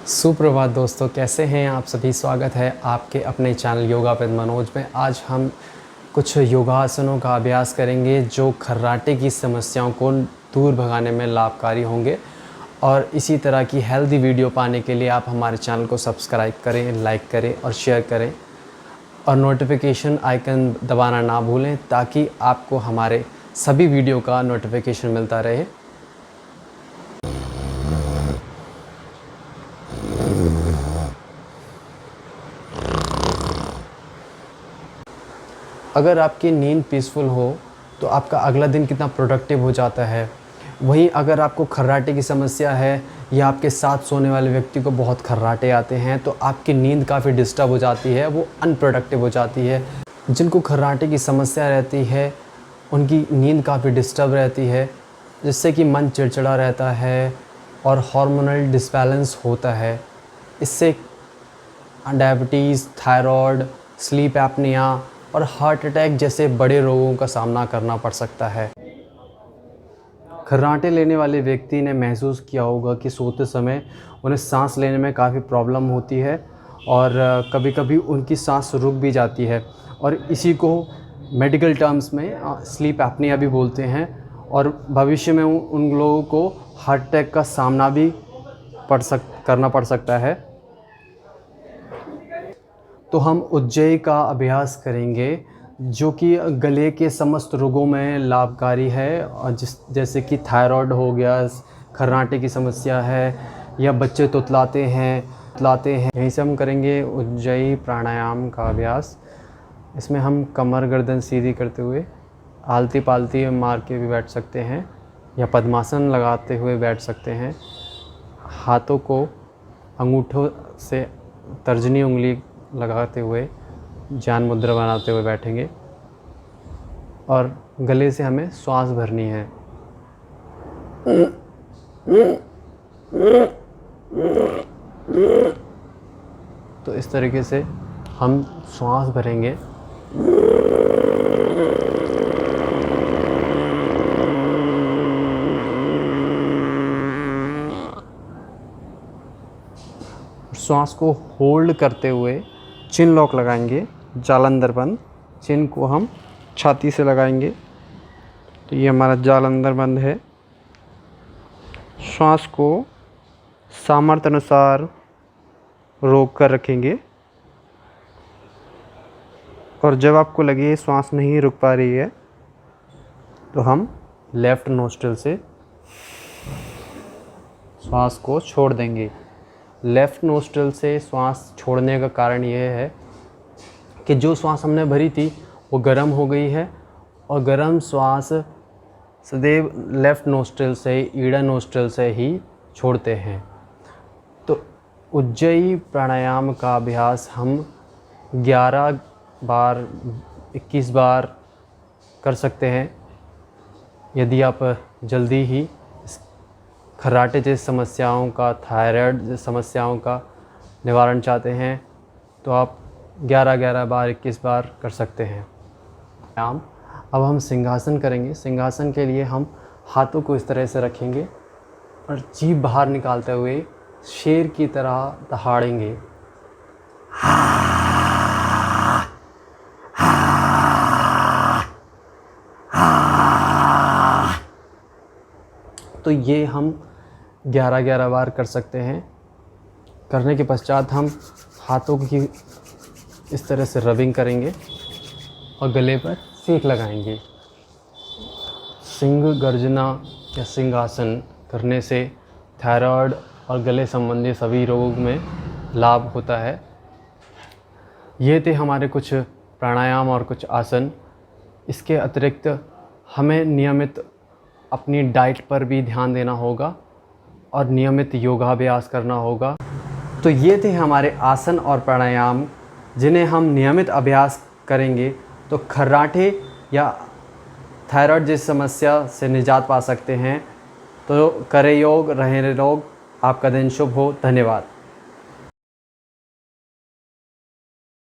सुप्रभात दोस्तों, कैसे हैं आप सभी। स्वागत है आपके अपने चैनल योगा विद मनोज में। आज हम कुछ योगासनों का अभ्यास करेंगे जो खर्राटे की समस्याओं को दूर भगाने में लाभकारी होंगे। और इसी तरह की हेल्दी वीडियो पाने के लिए आप हमारे चैनल को सब्सक्राइब करें, लाइक करें और शेयर करें और नोटिफिकेशन आइकन दबाना ना भूलें ताकि आपको हमारे सभी वीडियो का नोटिफिकेशन मिलता रहे। अगर आपकी नींद पीसफुल हो तो आपका अगला दिन कितना प्रोडक्टिव हो जाता है। वहीं अगर आपको खर्राटे की समस्या है या आपके साथ सोने वाले व्यक्ति को बहुत खर्राटे आते हैं तो आपकी नींद काफ़ी डिस्टर्ब हो जाती है, वो अनप्रोडक्टिव हो जाती है। जिनको खर्राटे की समस्या रहती है उनकी नींद काफ़ी डिस्टर्ब रहती है, जिससे कि मन चिड़चिड़ा रहता है और हार्मोनल डिसबैलेंस होता है। इससे डायबिटीज़, थायराइड, स्लीप एपनिया और हार्ट अटैक जैसे बड़े रोगों का सामना करना पड़ सकता है। खर्राटे लेने वाले व्यक्ति ने महसूस किया होगा कि सोते समय उन्हें सांस लेने में काफ़ी प्रॉब्लम होती है और कभी कभी उनकी सांस रुक भी जाती है, और इसी को मेडिकल टर्म्स में स्लीप एपनिया भी बोलते हैं। और भविष्य में उन लोगों को हार्ट अटैक का सामना भी करना पड़ सकता है। तो हम उज्जयी का अभ्यास करेंगे जो कि गले के समस्त रोगों में लाभकारी है, और जैसे कि थायराइड हो गया, खर्राटे की समस्या है या बच्चे तुतलाते हैं। यहीं से हम करेंगे उज्जयी प्राणायाम का अभ्यास। इसमें हम कमर गर्दन सीधी करते हुए आलती पालती मार के भी बैठ सकते हैं या पद्मासन लगाते हुए बैठ सकते हैं। हाथों को अंगूठों से तर्जनी उंगली लगाते हुए ज्ञान मुद्रा बनाते हुए बैठेंगे और गले से हमें श्वास भरनी है। तो इस तरीके से हम श्वास भरेंगे। श्वास को होल्ड करते हुए चिन लॉक लगाएंगे, जालंधर बंद। चिन को हम छाती से लगाएंगे। तो ये हमारा जालंधर बंद है। श्वास को सामर्थ्य अनुसार रोक कर रखेंगे, और जब आपको लगे श्वास नहीं रुक पा रही है तो हम लेफ़्ट नोस्ट्रिल से श्वास को छोड़ देंगे। लेफ़्ट नोस्ट्रिल से श्वास छोड़ने का कारण ये है कि जो श्वास हमने भरी थी वो गर्म हो गई है, और गर्म श्वास सदैव लेफ़्ट नोस्ट्रिल से, ईड़ा नोस्ट्रिल से ही छोड़ते हैं। तो उज्जयी प्राणायाम का अभ्यास हम 11 बार, 21 बार कर सकते हैं। यदि आप जल्दी ही खर्राटे जैसी समस्याओं का, थायराइड जैसी समस्याओं का निवारण चाहते हैं तो आप 11 बार, 21 बार कर सकते हैं। अब हम सिंहासन करेंगे। सिंहासन के लिए हम हाथों को इस तरह से रखेंगे और जीभ बाहर निकालते हुए शेर की तरह दहाड़ेंगे। तो ये हम 11 बार कर सकते हैं। करने के पश्चात हम हाथों की इस तरह से रबिंग करेंगे और गले पर सेक लगाएंगे। सिंह गर्जना या सिंहासन करने से थायराइड और गले संबंधी सभी रोगों में लाभ होता है। ये थे हमारे कुछ प्राणायाम और कुछ आसन। इसके अतिरिक्त हमें नियमित अपनी डाइट पर भी ध्यान देना होगा और नियमित योगाभ्यास करना होगा। तो ये थे हमारे आसन और प्राणायाम जिन्हें हम नियमित अभ्यास करेंगे तो खर्राटे या थायराइड जैसी समस्या से निजात पा सकते हैं। तो करें योग, रहें निरोग। आपका दिन शुभ हो। धन्यवाद।